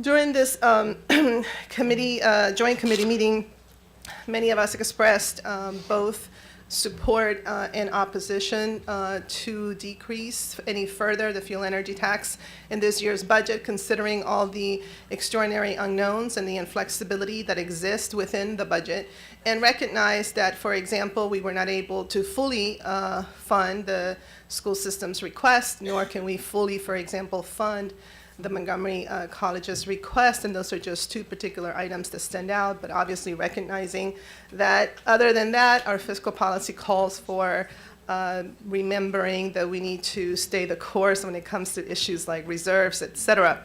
During this joint committee meeting, many of us expressed both support and opposition to decrease any further the fuel energy tax in this year's budget, considering all the extraordinary unknowns and the inflexibility that exists within the budget, and recognize that, for example, we were not able to fully fund the school system's request, nor can we fully, for example, fund the Montgomery College's request, and those are just two particular items that stand out, but obviously recognizing that other than that, our fiscal policy calls for remembering that we need to stay the course when it comes to issues like reserves, et cetera.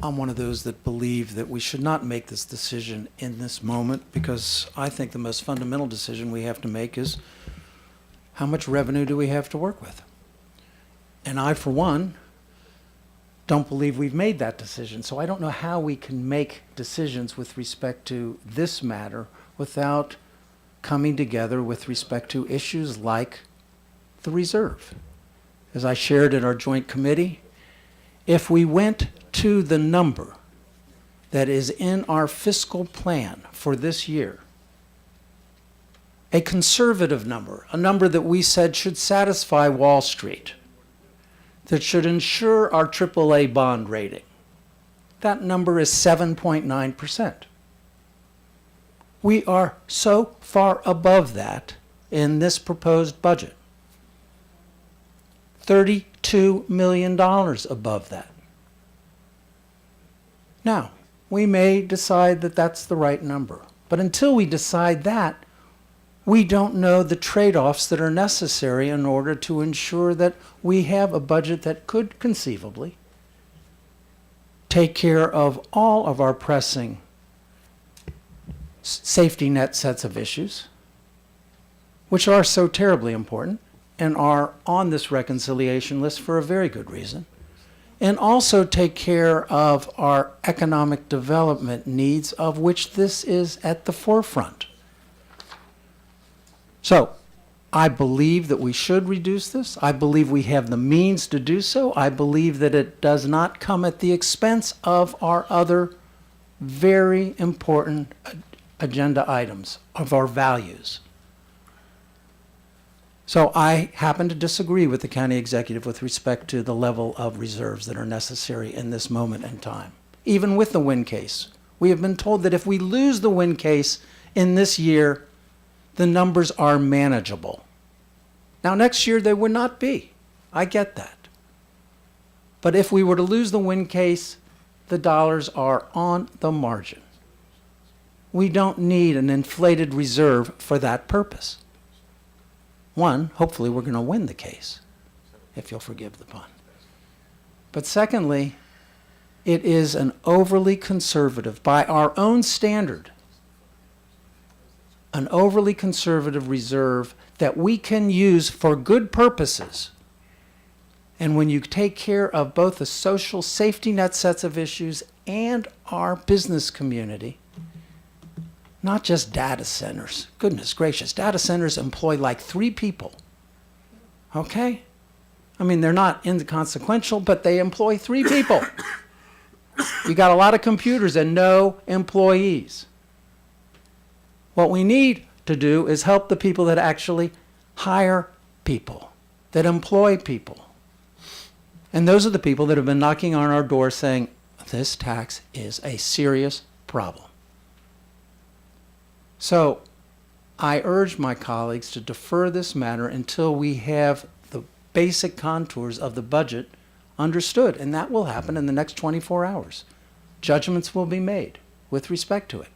I'm one of those that believe that we should not make this decision in this moment, because I think the most fundamental decision we have to make is how much revenue do we have to work with? And I, for one, don't believe we've made that decision. So I don't know how we can make decisions with respect to this matter without coming together with respect to issues like the reserve. As I shared at our joint committee, if we went to the number that is in our fiscal plan for this year, a conservative number, a number that we said should satisfy Wall Street, that should ensure our AAA bond rating. That number is 7.9%. We are so far above that in this proposed budget. $32 million above that. Now, we may decide that that's the right number, but until we decide that, we don't know the trade-offs that are necessary in order to ensure that we have a budget that could conceivably take care of all of our pressing safety net sets of issues, which are so terribly important and are on this reconciliation list for a very good reason, and also take care of our economic development needs, of which this is at the forefront. So, I believe that we should reduce this. I believe we have the means to do so. I believe that it does not come at the expense of our other very important agenda items, of our values. So I happen to disagree with the county executive with respect to the level of reserves that are necessary in this moment in time. Even with the wind case, we have been told that if we lose the wind case in this year, the numbers are manageable. Now, next year they would not be. I get that. But if we were to lose the wind case, the dollars are on the margin. We don't need an inflated reserve for that purpose. One, hopefully we're going to win the case, if you'll forgive the pun. But secondly, it is an overly conservative, by our own standard, an overly conservative reserve that we can use for good purposes. And when you take care of both the social safety net sets of issues and our business community, not just data centers. Goodness gracious, data centers employ like 3 people. Okay? I mean, they're not inconsequential, but they employ 3 people. You got a lot of computers and no employees. What we need to do is help the people that actually hire people, that employ people. And those are the people that have been knocking on our door saying, this tax is a serious problem. So I urge my colleagues to defer this matter until we have the basic contours of the budget understood, and that will happen in the next 24 hours. Judgments will be made with respect to it.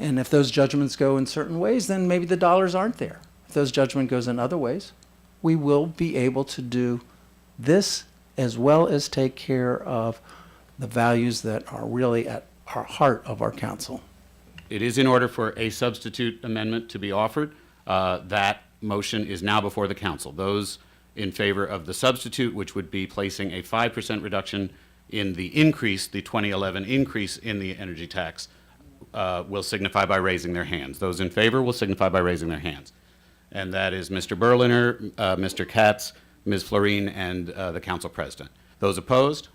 And if those judgments go in certain ways, then maybe the dollars aren't there. If those judgment goes in other ways, we will be able to do this as well as take care of the values that are really at our heart of our council. It is in order for a substitute amendment to be offered. That motion is now before the council. Those in favor of the substitute, which would be placing a 5% reduction in the increase, the 2011 increase in the energy tax, will signify by raising their hands. Those in favor will signify by raising their hands. And that is Mr. Berliner, Mr. Katz, Ms. Florine, and the council president. Those opposed?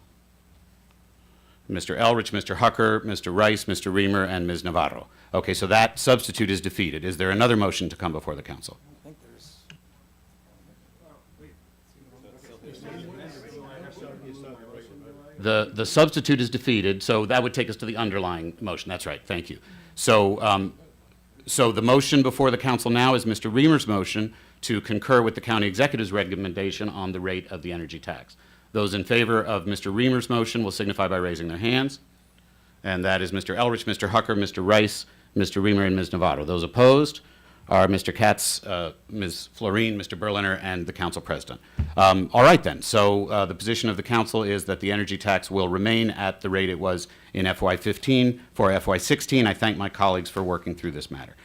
Mr. Elrich, Mr. Hucker, Mr. Rice, Mr. Reamer, and Ms. Navarro. Okay, so that substitute is defeated. Is there another motion to come before the council? The substitute is defeated, so that would take us to the underlying motion. That's right, thank you. So, so the motion before the council now is Mr. Reamer's motion to concur with the county executive's recommendation on the rate of the energy tax. Those in favor of Mr. Reamer's motion will signify by raising their hands. And that is Mr. Elrich, Mr. Hucker, Mr. Rice, Mr. Reamer, and Ms. Navarro. Those opposed are Mr. Katz, Ms. Florine, Mr. Berliner, and the council president. All right then, so the position of the council is that the energy tax will remain at the rate it was in FY15 for FY16. I thank my colleagues for working through this matter.